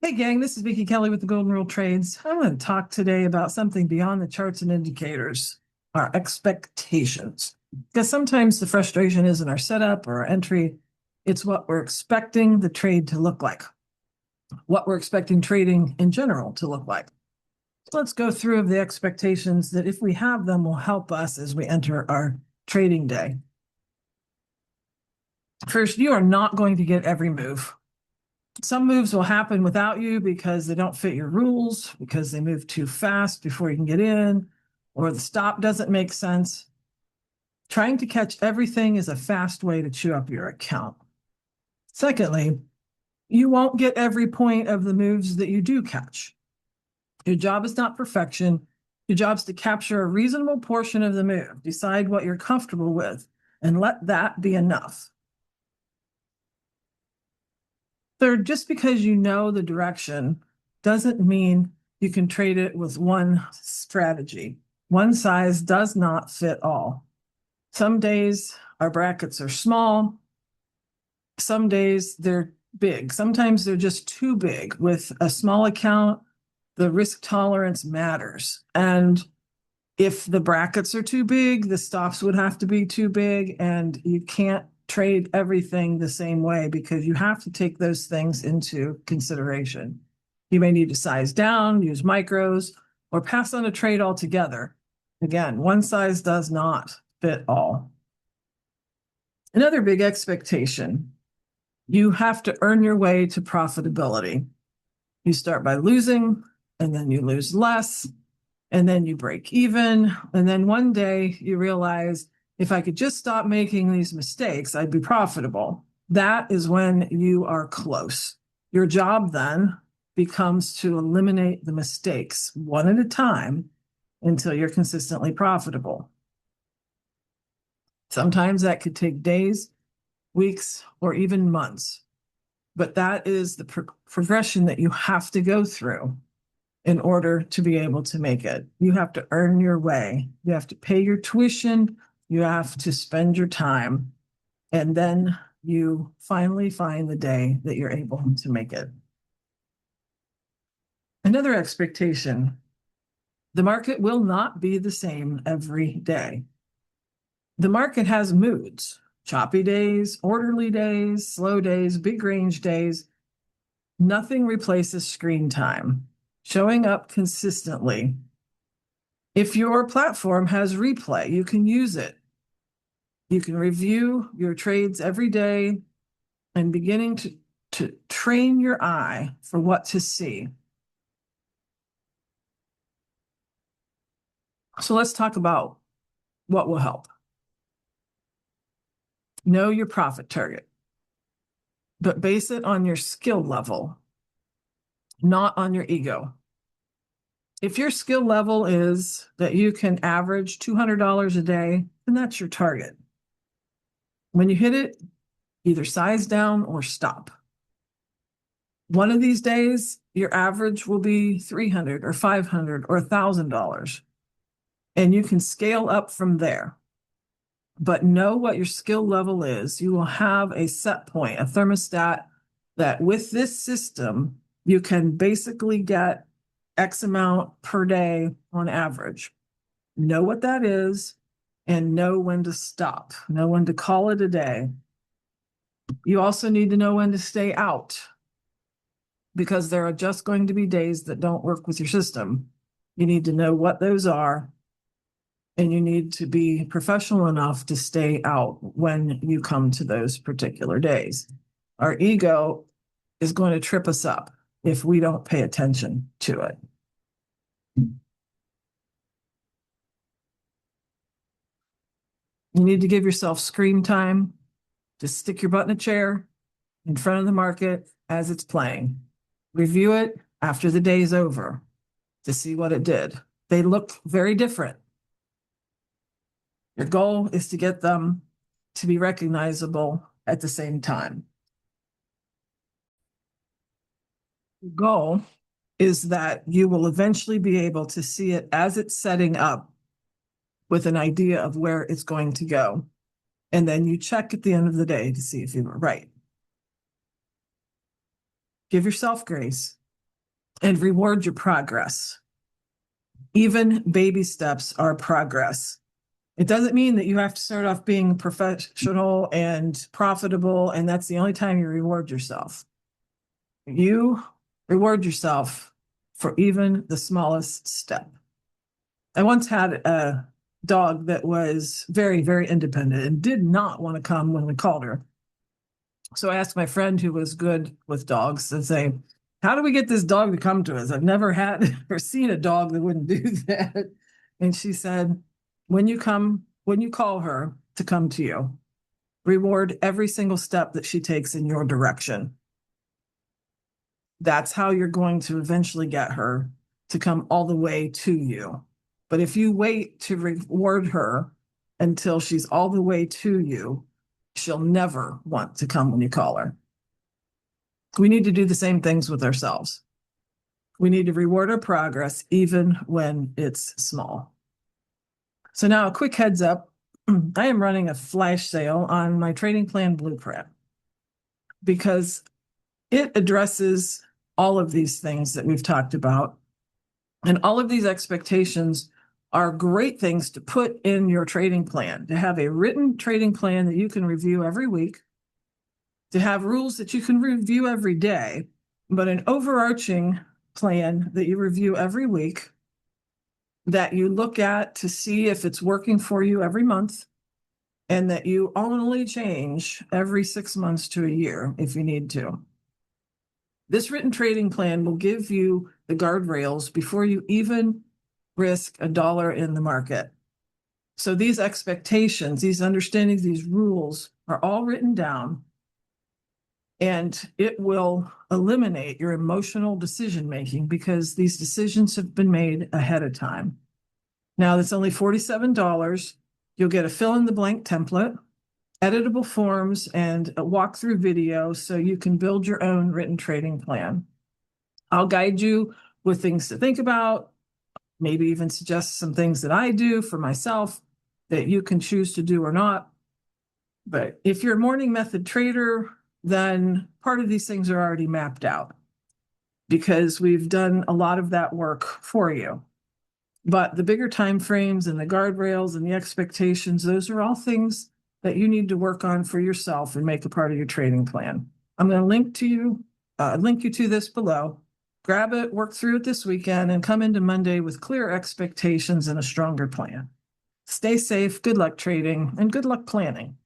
Hey gang, this is Vicki Kelly with the Golden Rule Trades. I'm going to talk today about something beyond the charts and indicators, our expectations. Because sometimes the frustration isn't our setup or our entry, it's what we're expecting the trade to look like, what we're expecting trading in general to look like. So let's go through the expectations that, if we have them, will help us as we enter our trading day. First, you are not going to get every move. Some moves will happen without you because they don't fit your rules, because they move too fast before you can get in, or the stop doesn't make sense. Trying to catch everything is a fast way to chew up your account. Secondly, you won't get every point of the moves that you do catch. Your job is not perfection. Your job is to capture a reasonable portion of the move, decide what you're comfortable with, and let that be enough. Third, just because you know the direction doesn't mean you can trade it with one strategy. One size does not fit all. Some days our brackets are small. Some days they're big. Sometimes they're just too big. With a small account, the risk tolerance matters. And if the brackets are too big, the stops would have to be too big, and you can't trade everything the same way because you have to take those things into consideration. You may need to size down, use micros, or pass on a trade altogether. Again, one size does not fit all. Another big expectation, you have to earn your way to profitability. You start by losing, and then you lose less, and then you break even, and then one day you realize, if I could just stop making these mistakes, I'd be profitable. That is when you are close. Your job then becomes to eliminate the mistakes one at a time until you're consistently profitable. Sometimes that could take days, weeks, or even months. But that is the progression that you have to go through in order to be able to make it. You have to earn your way. You have to pay your tuition. You have to spend your time, and then you finally find the day that you're able to make it. Another expectation, the market will not be the same every day. The market has moods, choppy days, orderly days, slow days, big range days. Nothing replaces screen time, showing up consistently. If your platform has replay, you can use it. You can review your trades every day and beginning to train your eye for what to see. So let's talk about what will help. Know your profit target, but base it on your skill level, not on your ego. If your skill level is that you can average $200 a day, then that's your target. When you hit it, either size down or stop. One of these days, your average will be $300 or $500 or $1,000, and you can scale up from there. But know what your skill level is. You will have a set point, a thermostat, that with this system, you can basically get X amount per day on average. Know what that is and know when to stop, know when to call it a day. You also need to know when to stay out, because there are just going to be days that don't work with your system. You need to know what those are, and you need to be professional enough to stay out when you come to those particular days. Our ego is going to trip us up if we don't pay attention to it. You need to give yourself screen time. Just stick your butt in a chair in front of the market as it's playing. Review it after the day is over to see what it did. They look very different. Your goal is to get them to be recognizable at the same time. The goal is that you will eventually be able to see it as it's setting up with an idea of where it's going to go. And then you check at the end of the day to see if you were right. Give yourself grace. and reward your progress. Even baby steps are progress. It doesn't mean that you have to start off being professional and profitable, and that's the only time you reward yourself. You reward yourself for even the smallest step. I once had a dog that was very, very independent and did not want to come when we called her. So I asked my friend who was good with dogs and say, how do we get this dog to come to us? I've never had or seen a dog that wouldn't do that. And she said, when you call her to come to you, reward every single step that she takes in your direction. That's how you're going to eventually get her to come all the way to you. But if you wait to reward her until she's all the way to you, she'll never want to come when you call her. We need to do the same things with ourselves. We need to reward our progress even when it's small. So now a quick heads up. I am running a flash sale on my trading plan blueprint because it addresses all of these things that we've talked about. And all of these expectations are great things to put in your trading plan, to have a written trading plan that you can review every week, to have rules that you can review every day, but an overarching plan that you review every week, that you look at to see if it's working for you every month, and that you only change every 6 months to a year if you need to. This written trading plan will give you the guardrails before you even risk $1 in the market. So these expectations, these understandings, these rules are all written down, and it will eliminate your emotional decision making because these decisions have been made ahead of time. Now, that's only $47. You'll get a fill in the blank template, editable forms, and a walkthrough video so you can build your own written trading plan. I'll guide you with things to think about, maybe even suggest some things that I do for myself that you can choose to do or not. But if you're a morning method trader, then part of these things are already mapped out because we've done a lot of that work for you. But the bigger time frames and the guardrails and the expectations, those are all things that you need to work on for yourself and make a part of your trading plan. I'm going to link you to this below. Grab it, work through it this weekend, and come into Monday with clear expectations and a stronger plan. Stay safe, good luck trading, and good luck planning.